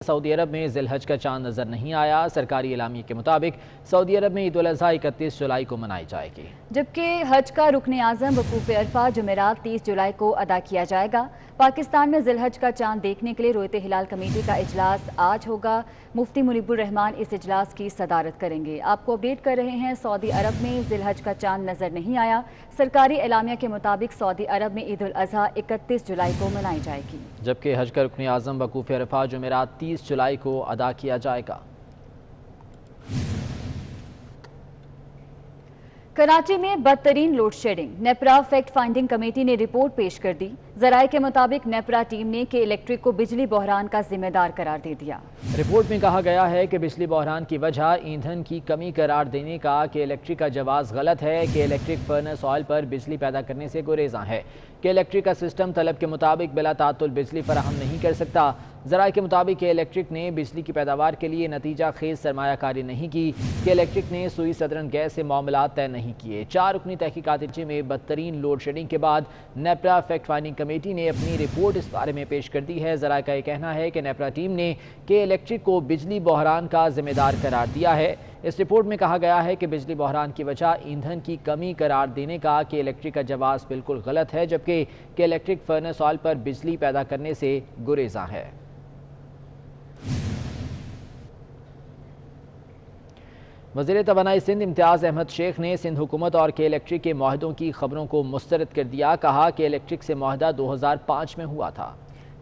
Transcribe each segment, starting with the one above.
سعودی عرب میں ذی الحج کا چاند نظر نہیں آیا۔ سرکاری اعلامیے کے مطابق سعودی عرب میں عید الاضحیٰ 31 جولائی کو منائی جائے گی، جبکہ حج کا رکن اعظم وقوف عرفہ جمعرات 30 جولائی کو ادا کیا جائے گا۔ پاکستان میں ذی الحج کا چاند دیکھنے کے لیے رویت ہلال کمیٹی کا اجلاس آج ہوگا۔ مفتی منیب الرحمان اس اجلاس کی صدارت کریں گے۔ آپ کو اپڈیٹ کر رہے ہیں، سعودی عرب میں ذی الحج کا چاند نظر نہیں آیا۔ سرکاری اعلامیہ کے مطابق سعودی عرب میں عید الاضحیٰ 31 جولائی کو منائی جائے گی، جبکہ حج کا رکن اعظم وقوف عرفہ جمعرات 30 جولائی کو ادا کیا جائے گا۔ کراچی میں بدترین load shedding, NEPRA fact finding committee نے رپورٹ پیش کر دی۔ ذرائع کے مطابق نیپرا ٹیم نے کے الیکٹرک کو بجلی بحران کا ذمہ دار قرار دے دیا۔ رپورٹ میں کہا گیا ہے کہ بجلی بحران کی وجہ ایندھن کی کمی قرار دینے کا کے الیکٹرک کا جواز غلط ہے۔ کہ الیکٹرک فرنس آئل پر بجلی پیدا کرنے سے گریزاں ہے۔ کہ الیکٹرک کا سسٹم طلب کے مطابق بلا تعطل بجلی فراہم نہیں کر سکتا۔ ذرائع کے مطابق کہ الیکٹرک نے بجلی کی پیداوار کے لیے نتیجہ خیز سرمایہ کاری نہیں کی۔ کہ الیکٹرک نے سوئی سدرن گیس سے معاملات طے نہیں کیے۔ 4 رکنی تحقیقاتی میں بدترین لوڈ شیڈنگ کے بعد نیپرا فیکٹ فائنڈنگ کمیٹی نے اپنی رپورٹ اس بارے میں پیش کر دی ہے۔ ذرائع کا یہ کہنا ہے کہ نیپرا ٹیم نے کہ الیکٹرک کو بجلی بحران کا ذمہ دار قرار دیا ہے۔ اس رپورٹ میں کہا گیا ہے کہ بجلی بحران کی وجہ ایندھن کی کمی قرار دینے کا کہ الیکٹرک کا جواز بالکل غلط ہے، جبکہ کہ الیکٹرک فرنس آئل پر بجلی پیدا کرنے سے گریزاں ہے۔ وزیر توانائی سندھ امتیاز احمد شیخ نے سندھ حکومت اور کے الیکٹرک کے معاہدوں کی خبروں کو مسترد کر دیا۔ کہا کہ الیکٹرک سے معاہدہ 2005 میں ہوا تھا۔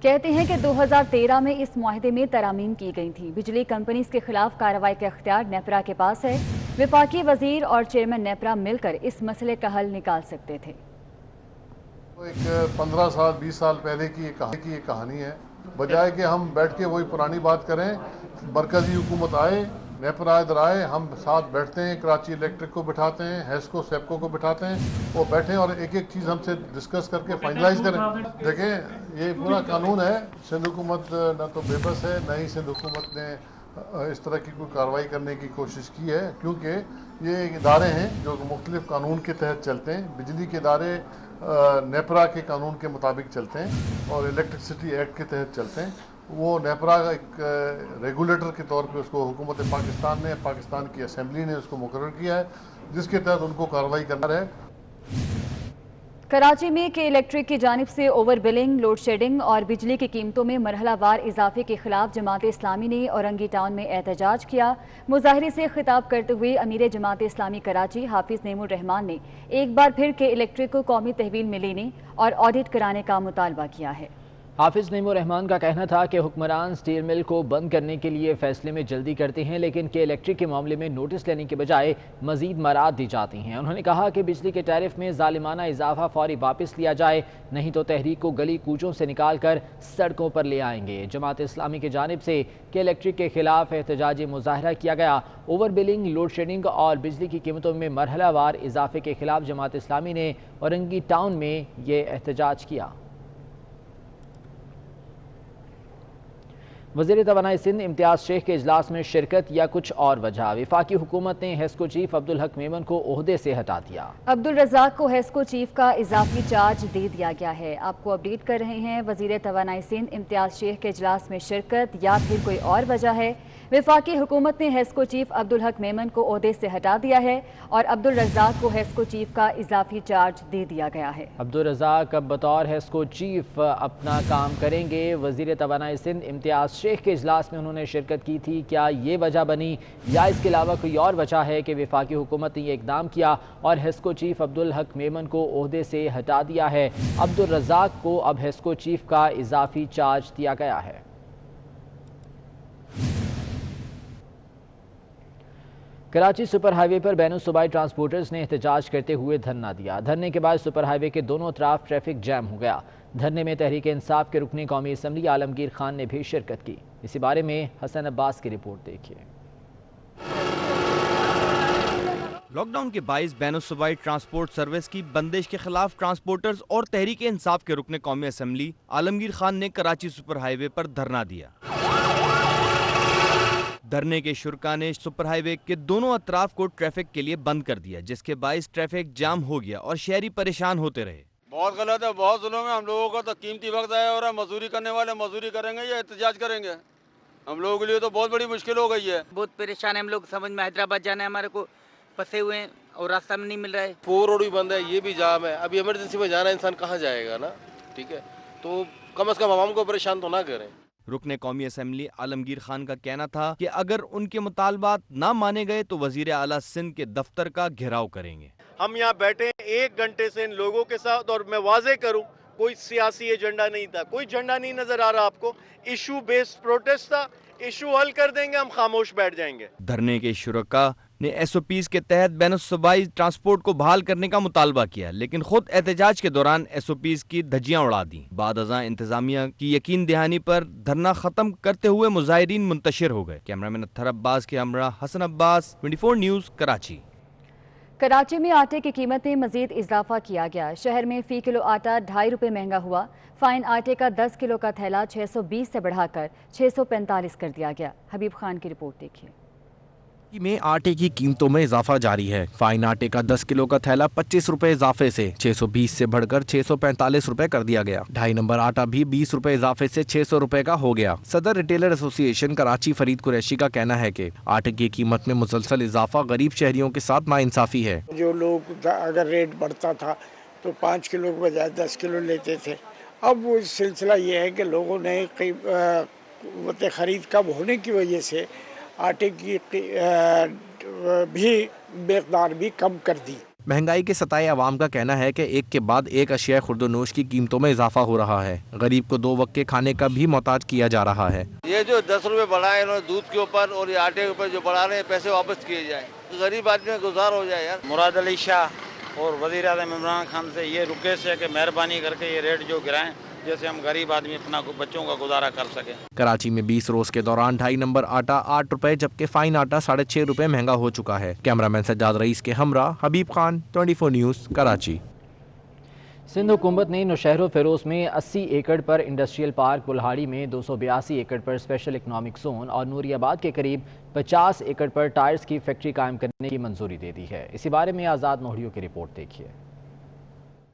کہتے ہیں کہ 2013 میں اس معاہدے میں ترامیم کی گئی تھی۔ بجلی کمپنیز کے خلاف کارروائی کا اختیار نیپرا کے پاس ہے۔ وفاقی وزیر اور چیئرمین نیپرا مل کر اس مسئلے کا حل نکال سکتے تھے۔ ایک 15 سال 20 سال پہلے کی یہ کہانی ہے، بجائے کہ ہم بیٹھ کے وہی پرانی بات کریں۔ مرکزی حکومت آئے، نیپرا ادھر آئے، ہم ساتھ بیٹھتے ہیں، کراچی الیکٹرک کو بٹھاتے ہیں، ہیسکو سیپکو کو بٹھاتے ہیں، وہ بیٹھیں اور ایک ایک چیز ہم سے ڈسکس کر کے فائنلائز کریں۔ دیکھیں یہ پورا قانون ہے، سندھ حکومت نہ تو بے بس ہے، نہ ہی سندھ حکومت نے اس طرح کی کوئی کارروائی کرنے کی کوشش کی ہے، کیونکہ یہ ادارے ہیں جو مختلف قانون کے تحت چلتے ہیں۔ بجلی کے ادارے نیپرا کے قانون کے مطابق چلتے ہیں اور الیکٹرسٹی ایکٹ کے تحت چلتے ہیں۔ وہ نیپرا ایک ریگولیٹر کے طور پہ اس کو حکومت پاکستان نے، پاکستان کی اسمبلی نے اس کو مقرر کیا ہے، جس کے تحت ان کو کارروائی کرنا ہے۔ کراچی میں کے الیکٹرک کی جانب سے اوور بلنگ، لوڈ شیڈنگ اور بجلی کی قیمتوں میں مرحلہ وار اضافے کے خلاف جماعت اسلامی نے اورنگی ٹاؤن میں احتجاج کیا۔ مظاہرے سے خطاب کرتے ہوئے امیر جماعت اسلامی کراچی حافظ نعیم الرحمان نے ایک بار پھر کے الیکٹرک کو قومی تحویل میں لینے اور آڈٹ کرانے کا مطالبہ کیا ہے۔ حافظ نعیم الرحمان کا کہنا تھا کہ حکمران سٹیل مل کو بند کرنے کے لیے فیصلے میں جلدی کرتے ہیں، لیکن کہ الیکٹرک کے معاملے میں نوٹس لینے کے بجائے مزید مراعات دی جاتی ہیں۔ انہوں نے کہا کہ بجلی کے ٹیرف میں ظالمانہ اضافہ فوری واپس لیا جائے، نہیں تو تحریک کو گلی کوچوں سے نکال کر سڑکوں پر لے آئیں گے۔ جماعت اسلامی کی جانب سے کہ الیکٹرک کے خلاف احتجاجی مظاہرہ کیا گیا۔ اوور بلنگ، لوڈ شیڈنگ اور بجلی کی قیمتوں میں مرحلہ وار اضافے کے خلاف جماعت اسلامی نے اورنگی ٹاؤن میں یہ احتجاج کیا۔ وزیر توانائی سندھ امتیاز شیخ کے اجلاس میں شرکت یا کچھ اور وجہ؟ وفاقی حکومت نے ہیسکو چیف عبدالحق میمن کو عہدے سے ہٹا دیا۔ عبدالرزاق کو ہیسکو چیف کا اضافی چارج دے دیا گیا ہے۔ آپ کو اپڈیٹ کر رہے ہیں، وزیر توانائی سندھ امتیاز شیخ کے اجلاس میں شرکت یا پھر کوئی اور وجہ ہے؟ وفاقی حکومت نے ہیسکو چیف عبدالحق میمن کو عہدے سے ہٹا دیا ہے اور عبدالرزاق کو ہیسکو چیف کا اضافی چارج دے دیا گیا ہے۔ عبدالرزاق اب بطور ہیسکو چیف اپنا کام کریں گے۔ وزیر توانائی سندھ امتیاز شیخ کے اجلاس میں انہوں نے شرکت کی تھی۔ کیا یہ وجہ بنی یا اس کے علاوہ کوئی اور وجہ ہے کہ وفاقی حکومت نے یہ اقدام کیا اور ہیسکو چیف عبدالحق میمن کو عہدے سے ہٹا دیا ہے؟ عبدالرزاق کو اب ہیسکو چیف کا اضافی چارج دیا گیا ہے۔ کراچی سپر ہائی وے پر بین الصوبائی ٹرانسپورٹرز نے احتجاج کرتے ہوئے دھرنا دیا۔ دھرنے کے بعد سپر ہائی وے کے دونوں اطراف ٹریفک جام ہو گیا۔ دھرنے میں تحریک انصاف کے رکن قومی اسمبلی عالمگیر خان نے بھی شرکت کی۔ اسی بارے میں حسن عباس کی رپورٹ دیکھیے۔ لاک ڈاؤن کے باعث بین الصوبائی ٹرانسپورٹ سروس کی بندش کے خلاف ٹرانسپورٹرز اور تحریک انصاف کے رکن قومی اسمبلی عالمگیر خان نے کراچی سپر ہائی وے پر دھرنا دیا۔ دھرنے کے شرکاء نے سپر ہائی وے کے دونوں اطراف کو ٹریفک کے لیے بند کر دیا، جس کے باعث ٹریفک جام ہو گیا اور شہری پریشان ہوتے رہے۔ بہت غلط ہے، بہت ظلم ہے۔ ہم لوگوں کا تو قیمتی وقت آیا اور مزدوری کرنے والے مزدوری کریں گے یا احتجاج کریں گے؟ ہم لوگوں کے لیے تو بہت بڑی مشکل ہو گئی ہے. بہت پریشان ہیں ہم لوگ. سمجھ میں حیدرآباد جانا ہے ہمارے کو, پھنسے ہوئے ہیں اور راستہ میں نہیں مل رہا ہے. 4 روڈ بھی بند ہے, یہ بھی جام ہے. ابھی ایمرجنسی میں جانا ہے, انسان کہاں جائے گا نا. ٹھیک ہے, تو کم از کم عوام کو پریشان تو نہ کریں. رکن قومی اسمبلی عالمگیر خان کا کہنا تھا کہ اگر ان کے مطالبات نہ مانے گئے تو وزیر اعلیٰ سندھ کے دفتر کا گھیراؤ کریں گے. ہم یہاں بیٹھے ہیں 1 گھنٹے سے ان لوگوں کے ساتھ, اور میں واضح کروں کوئی سیاسی ایجنڈا نہیں تھا, کوئی جھنڈا نہیں نظر آ رہا آپ کو. ایشو بیسڈ پروٹیسٹ تھا, ایشو حل کر دیں گے, ہم خاموش بیٹھ جائیں گے. دھرنے کے شرکا نے ایس او پیز کے تحت بین الصوبائی ٹرانسپورٹ کو بحال کرنے کا مطالبہ کیا, لیکن خود احتجاج کے دوران ایس او پیز کی دھجیاں اڑا دیں. بعد ازاں انتظامیہ کی یقین دہانی پر دھرنا ختم کرتے ہوئے مظاہرین منتشر ہو گئے. کیمرہ مین اطہر عباس کے ہمراہ حسن عباس, 24 نیوز, کراچی. کراچی میں آٹے کی قیمت میں مزید اضافہ کیا گیا. شہر میں فی کلو آٹا 2.5 روپے مہنگا ہوا. فائن آٹے کا 10 کلو کا تھیلا 620 سے بڑھا کر 645 کر دیا گیا. حبیب خان کی رپورٹ دیکھیے. میں آٹے کی قیمتوں میں اضافہ جاری ہے. فائن آٹے کا 10 کلو کا تھیلا 25 روپے اضافے سے 620 سے بڑھ کر 645 روپے کر دیا گیا. 2.5 نمبر آٹا بھی 20 روپے اضافے سے 600 روپے کا ہو گیا. صدر ریٹیلر ایسوسی ایشن کراچی فرید قریشی کا کہنا ہے کہ آٹے کی قیمت میں مسلسل اضافہ غریب شہریوں کے ساتھ ناانصافی ہے. جو لوگ اگر ریٹ بڑھتا تھا تو 5 کلو کے بجائے 10 کلو لیتے تھے. اب وہ سلسلہ یہ ہے کہ لوگوں نے قوت خرید کم ہونے کی وجہ سے آٹے کی بھی مقدار بھی کم کر دی. مہنگائی کے ستائے عوام کا کہنا ہے کہ ایک کے بعد ایک اشیاء خورد و نوش کی قیمتوں میں اضافہ ہو رہا ہے. غریب کو 2 وقت کے کھانے کا بھی محتاج کیا جا رہا ہے. یہ جو 10 روپے بڑھائے انہوں نے دودھ کے اوپر اور یہ آٹے کے اوپر جو بڑھا رہے ہیں, پیسے واپس کیے جائیں, غریب آدمی میں گزار ہو جائے یار. مراد علی شاہ اور وزیر اعظم عمران خان سے یہ ریکویسٹ ہے کہ مہربانی کر کے یہ ریٹ جو گرائیں, جیسے ہم غریب آدمی اپنا بچوں کا گزارا کر سکیں. کراچی میں 20 روز کے دوران 2.5 نمبر آٹا 8 روپے جبکہ فائن آٹا 6.5 روپے مہنگا ہو چکا ہے. کیمرہ مین سجاد رئیس کے ہمراہ حبیب خان, 24 نیوز, کراچی. سندھ حکومت نے نوشہر و فیروز میں 80 ایکڑ پر انڈسٹریل پارک, بلہاڑی میں 282 ایکڑ پر اسپیشل اکنامک زون اور نوری آباد کے قریب 50 ایکڑ پر ٹائرز کی فیکٹری قائم کرنے کی منظوری دے دی ہے. اسی بارے میں آزاد نوڑیوں کی رپورٹ دیکھیے.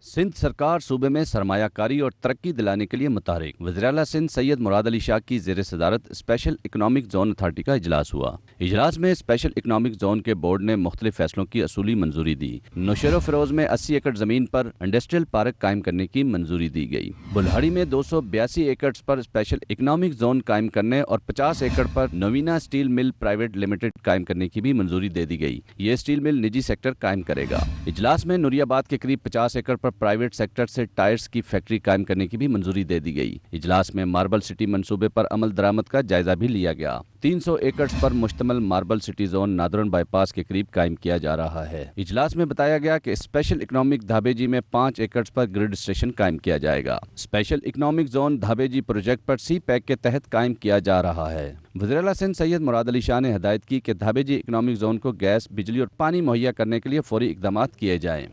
سندھ سرکار صوبے میں سرمایہ کاری اور ترقی دلانے کے لیے متحرک. وزیر اعلیٰ سندھ سید مراد علی شاہ کی زیر صدارت اسپیشل اکنامک زون اتھارٹی کا اجلاس ہوا. اجلاس میں اسپیشل اکنامک زون کے بورڈ نے مختلف فیصلوں کی اصولی منظوری دی. نوشہر و فیروز میں 80 ایکڑ زمین پر انڈسٹریل پارک قائم کرنے کی منظوری دی گئی. بلہاڑی میں 282 ایکڑ پر اسپیشل اکنامک زون قائم کرنے اور 50 ایکڑ پر Navina steel mill private limited قائم کرنے کی بھی منظوری دے دی گئی. یہ اسٹیل مل نجی سیکٹر قائم کرے گا. اجلاس میں نوری آباد کے قریب 50 ایکڑ پر پرائیویٹ سیکٹر سے ٹائرز کی فیکٹری قائم کرنے کی بھی منظوری دے دی گئی. اجلاس میں ماربل سٹی منصوبے پر عمل درآمد کا جائزہ بھی لیا گیا. 300 ایکڑ پر مشتمل marble city zone northern bypass کے قریب قائم کیا جا رہا ہے. اجلاس میں بتایا گیا کہ اسپیشل اکنامک دھابے جی میں 5 ایکڑ پر گریڈ اسٹیشن قائم کیا جائے گا. اسپیشل اکنامک زون دھابے جی پروجیکٹ پر سی پیک کے تحت قائم کیا جا رہا ہے. وزیر اعلیٰ سندھ سید مراد علی شاہ نے ہدایت کی کہ دھابے جی اکنامک زون کو گیس, بجلی اور پانی مہیا کرنے کے لیے فوری اقدامات کیے جائیں.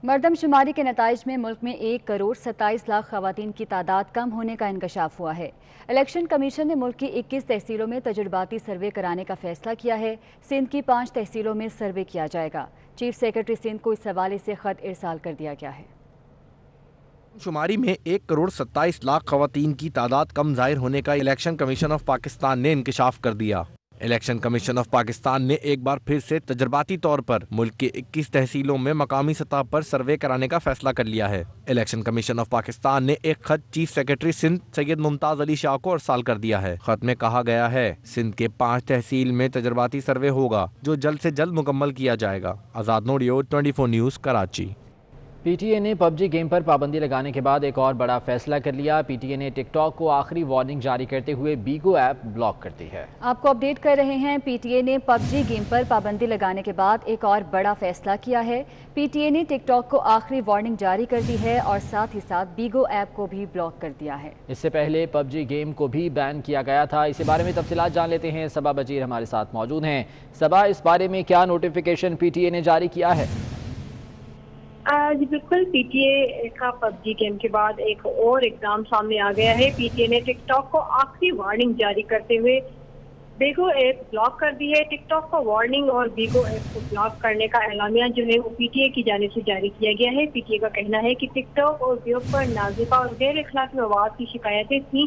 مردم شماری کے نتائج میں ملک میں 1.27 کروڑ خواتین کی تعداد کم ہونے کا انکشاف ہوا ہے. الیکشن کمیشن نے ملک کی 21 تحصیلوں میں تجرباتی سروے کرانے کا فیصلہ کیا ہے. سندھ کی 5 تحصیلوں میں سروے کیا جائے گا. چیف سیکرٹری سندھ کو اس حوالے سے خط ارسال کر دیا گیا ہے. شماری میں 1.27 کروڑ خواتین کی تعداد کم ظاہر ہونے کا الیکشن کمیشن آف پاکستان نے انکشاف کر دیا. الیکشن کمیشن آف پاکستان نے ایک بار پھر سے تجرباتی طور پر ملک کے 21 تحصیلوں میں مقامی سطح پر سروے کرانے کا فیصلہ کر لیا ہے. الیکشن کمیشن آف پاکستان نے ایک خط چیف سیکرٹری سندھ سید ممتاز علی شاہ کو ارسال کر دیا ہے. خط میں کہا گیا ہے سندھ کے 5 تحصیل میں تجرباتی سروے ہوگا جو جلد سے جلد مکمل کیا جائے گا. آزاد نوڑیو, 24 news, Karachi. P T A نے پب جی گیم پر پابندی لگانے کے بعد ایک اور بڑا فیصلہ کر لیا. پی ٹی اے نے ٹک ٹاک کو آخری وارننگ جاری کرتے ہوئے بیگو ایپ بلاک کر دی ہے. آپ کو اپڈیٹ کر رہے ہیں. پی ٹی اے نے پب جی گیم پر پابندی لگانے کے بعد ایک اور بڑا فیصلہ کیا ہے. پی ٹی اے نے ٹک ٹاک کو آخری وارننگ جاری کر دی ہے اور ساتھ ہی ساتھ بیگو ایپ کو بھی بلاک کر دیا ہے. اس سے پہلے پب جی گیم کو بھی بین کیا گیا تھا. اسی بارے میں تفصیلات جان لیتے ہیں. صبا بجیر ہمارے ساتھ موجود ہیں. صبا, اس بارے میں کیا نوٹیفیکیشن پی ٹی اے نے جاری کیا ہے؟ جی بالکل, پی ٹی اے کا پب جی گیم کے بعد ایک اور اقدام سامنے آ گیا ہے. پی ٹی اے نے ٹک ٹاک کو آخری وارننگ جاری کرتے ہوئے بیگو ایپ بلاک کر دی ہے. ٹک ٹاک کو وارننگ اور بیگو ایپ کو بلاک کرنے کا اعلامیہ جو ہے وہ پی ٹی اے کی جانب سے جاری کیا گیا ہے. پی ٹی اے کا کہنا ہے کہ ٹک ٹاک اور بیگ پر نازکہ اور غیر اخلاقی مواد کی شکایتیں تھیں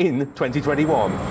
in 2021.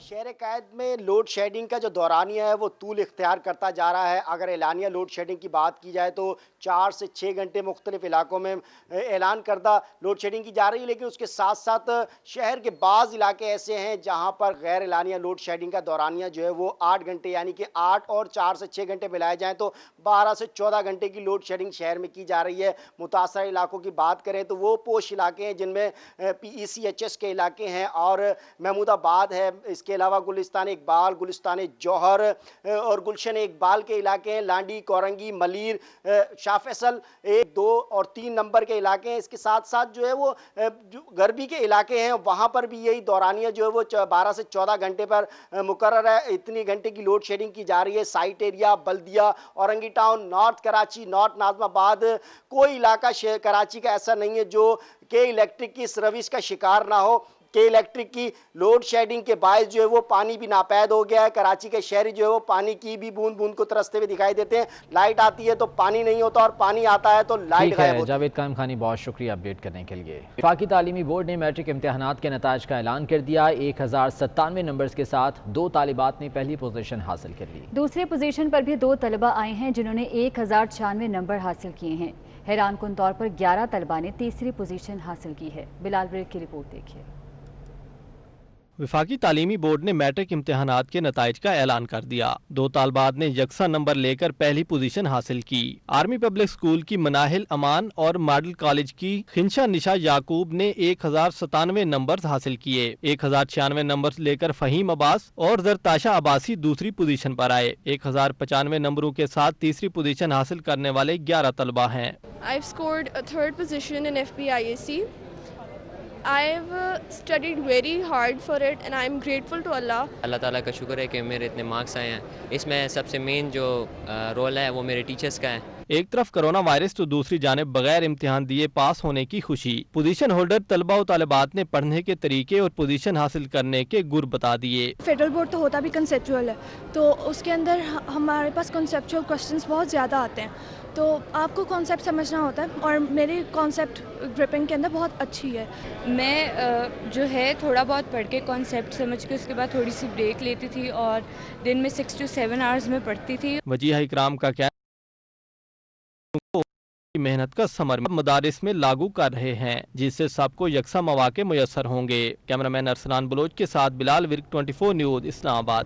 شہر قائد میں لوڈ شیڈنگ کا جو دورانیہ ہے وہ طول اختیار کرتا جا رہا ہے. اگر اعلانیہ لوڈ شیڈنگ کی بات کی جائے تو 4 سے 6 گھنٹے مختلف علاقوں میں اعلان کردہ لوڈ شیڈنگ کی جا رہی ہے, لیکن اس کے ساتھ ساتھ شہر کے بعض علاقے ایسے ہیں جہاں پر غیر اعلانیہ لوڈ شیڈنگ کا دورانیہ جو ہے وہ 8 گھنٹے یعنی کہ 8 اور 4 سے 6 گھنٹے ملائے جائیں تو 12 سے 14 گھنٹے کی لوڈ شیڈنگ شہر میں کی جا رہی ہے. متاثرہ علاقوں کی بات کریں تو وہ پوش علاقے ہیں جن میں PECHS کے علاقے ہیں اور محمود آباد ہے. اس کے علاوہ گلستان اقبال, گلستان جوہر اور گلشن اقبال کے علاقے ہیں. لانڈی, کورنگی, ملیر, شاہ فیصل 1, 2 اور 3 نمبر کے علاقے ہیں. اس کے ساتھ ساتھ جو ہے وہ غربی کے علاقے ہیں, وہاں پر بھی یہی دورانیہ جو ہے وہ 12 سے 14 گھنٹے پر مقرر ہے. اتنی گھنٹے کی لوڈ شیڈنگ کی جا رہی ہے. Site area, Baldia, Orangi town, north Karachi, north Nazimabad, کوئی علاقہ کراچی کا ایسا نہیں ہے جو کہ الیکٹرک کی اس روش کا شکار نہ ہو. کہ الیکٹرک کی لوڈ شیڈنگ کے باعث جو ہے وہ پانی بھی ناپید ہو گیا ہے. کراچی کے شہری جو ہے وہ پانی کی بھی بوند بوند کو ترستے ہوئے دکھائی دیتے ہیں. لائٹ آتی ہے تو پانی نہیں ہوتا اور پانی آتا ہے تو لائٹ غائب ہوتی ہے. جاوید قائم خانی, بہت شکریہ اپڈیٹ کرنے کے لیے. وفاقی تعلیمی بورڈ نے میٹرک امتحانات کے نتائج کا اعلان کر دیا. 1097 نمبرز کے ساتھ 2 طالبات نے پہلی پوزیشن حاصل کر لی. دوسری پوزیشن پر بھی 2 طلبہ آئے ہیں جنہوں نے 1096 نمبر حاصل کیے ہیں. حیران کن طور پر 11 طلبہ نے تیسری پوزیشن حاصل کی ہے. بلال بریک کی رپورٹ دیکھیے. وفاقی تعلیمی بورڈ نے میٹرک امتحانات کے نتائج کا اعلان کر دیا. 2 طالبات نے یکساں نمبر لے کر پہلی پوزیشن حاصل کی. آرمی پبلک سکول کی مناہل امان اور ماڈل کالج کی خنشا نشا یعقوب نے 1097 نمبرز حاصل کیے. 1096 نمبرز لے کر فہیم عباس اور زرتاشا عباسی دوسری پوزیشن پر آئے. 1095 نمبروں کے ساتھ تیسری پوزیشن حاصل کرنے والے 11 طلبہ ہیں. I've scored a 3rd position in FPIAC. I've studied very hard for it and I'm grateful to Allah. اللہ تعالیٰ کا شکر ہے کہ میرے اتنے مارکس آئے ہیں. اس میں سب سے مین جو رول ہے وہ میرے ٹیچرز کا ہے. ایک طرف کرونا وائرس تو دوسری جانب بغیر امتحان دیے پاس ہونے کی خوشی. پوزیشن ہولڈر طلبہ و طالبات نے پڑھنے کے طریقے اور پوزیشن حاصل کرنے کے گر بتا دیے. فیڈرل بورڈ تو ہوتا بھی کنسیپچول ہے, تو اس کے اندر ہمارے پاس کنسیپچول کوسچنز بہت زیادہ آتے ہیں, تو آپ کو کانسیپٹ سمجھنا ہوتا ہے اور میری کانسیپٹ گرپنگ کے اندر بہت اچھی ہے. میں جو ہے تھوڑا بہت پڑھ کے کانسیپٹ سمجھ کے اس کے بعد تھوڑی سی بریک لیتی تھی اور دن میں 6 to 7 آورز میں پڑھتی تھی. وجیہ اکرام کا کہنا محنت کا ثمر مدارس میں لاگو کر رہے ہیں جس سے سب کو یکساں مواقع میسر ہوں گے. کیمرامین ارسلان بلوچ کے ساتھ بلال ورک 24 نیوز اسلام آباد.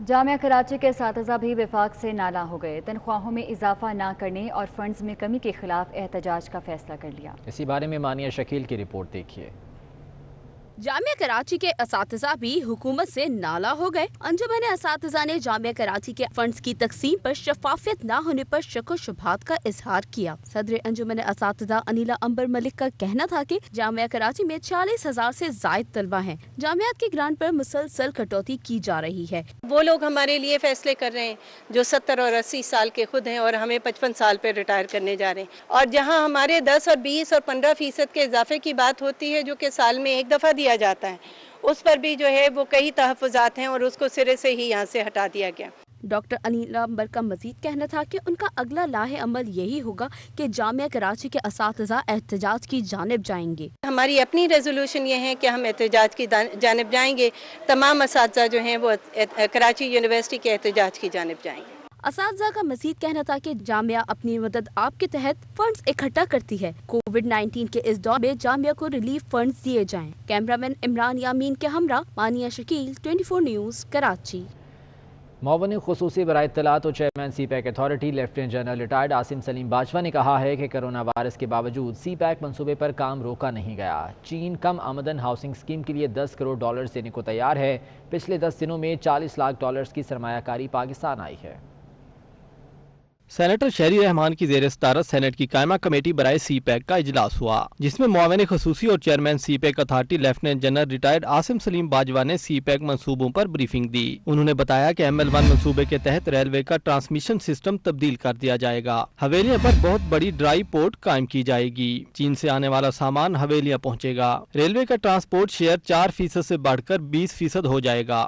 جامعہ کراچی کے اساتذہ بھی وفاق سے نالاں ہو گئے. تنخواہوں میں اضافہ نہ کرنے اور فنڈز میں کمی کے خلاف احتجاج کا فیصلہ کر لیا. اسی بارے میں مانیہ شکیل کی رپورٹ دیکھیے. جامعہ کراچی کے اساتذہ بھی حکومت سے نالاں ہو گئے. انجمن اساتذہ نے جامعہ کراچی کے فنڈز کی تقسیم پر شفافیت نہ ہونے پر شک و شبہات کا اظہار کیا. صدر انجمن اساتذہ انیلا امبر ملک کا کہنا تھا کہ جامعہ کراچی میں 40,000 سے زائد طلبہ ہیں. جامعات کی گرانٹ پر مسلسل کٹوتی کی جا رہی ہے. وہ لوگ ہمارے لیے فیصلے کر رہے ہیں جو 70 اور 80 سال کے خود ہیں اور ہمیں 55 سال پہ ریٹائر کرنے جا رہے ہیں, اور جہاں ہمارے 10 اور 20 اور 15% کے اضافے کی بات ہوتی ہے جو کہ سال میں 1 دفعہ دیا جاتا ہے, اس پر بھی جو ہے وہ کئی تحفظات ہیں اور اس کو سرے سے ہی یہاں سے ہٹا دیا گیا. ڈاکٹر انیلا امبر کا مزید کہنا تھا کہ ان کا اگلا لاہ عمل یہی ہوگا کہ جامعہ کراچی کے اساتذہ احتجاج کی جانب جائیں گے. ہماری اپنی ریزولوشن یہ ہے کہ ہم احتجاج کی جانب جائیں گے. تمام اساتذہ جو ہیں وہ کراچی یونیورسٹی کے احتجاج کی جانب جائیں گے. اساتذہ کا مزید کہنا تھا کہ جامعہ اپنی مدد آپ کے تحت فنڈز اکٹھا کرتی ہے. کووڈ-19 کے اس دور میں جامعہ کو ریلیف فنڈز دیے جائیں. کیمرامین عمران یامین کے ہمراہ مانیہ شکیل 24 نیوز کراچی. معاون خصوصی برائے اطلاعات اور chairman CPEC authority lieutenant general retired Asim Saleem Bajwa نے کہا ہے کہ کرونا وائرس کے باوجود سی پیک منصوبے پر کام روکا نہیں گیا. چین کم آمدن ہاؤسنگ اسکیم کے لیے $10 کروڑ دینے کو تیار ہے. پچھلے 10 دنوں میں $40 لاکھ کی سرمایہ کاری پاکستان آئی ہے. سینیٹر شہری رحمان کی زیر صدارت سینٹ کی قائمہ کمیٹی برائے سی پیک کا اجلاس ہوا جس میں معاون خصوصی اور chairman CPEC authority lieutenant general retired Asim Saleem Bajwa نے سی پیک منصوبوں پر بریفنگ دی. انہوں نے بتایا کہ ML1 منصوبے کے تحت ریلوے کا ٹرانسمیشن سسٹم تبدیل کر دیا جائے گا. حویلیاں پر بہت بڑی ڈرائی پورٹ قائم کی جائے گی. چین سے آنے والا سامان حویلیاں پہنچے گا. ریلوے کا ٹرانسپورٹ شیئر 4% سے بڑھ کر 20% ہو جائے گا.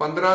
15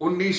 19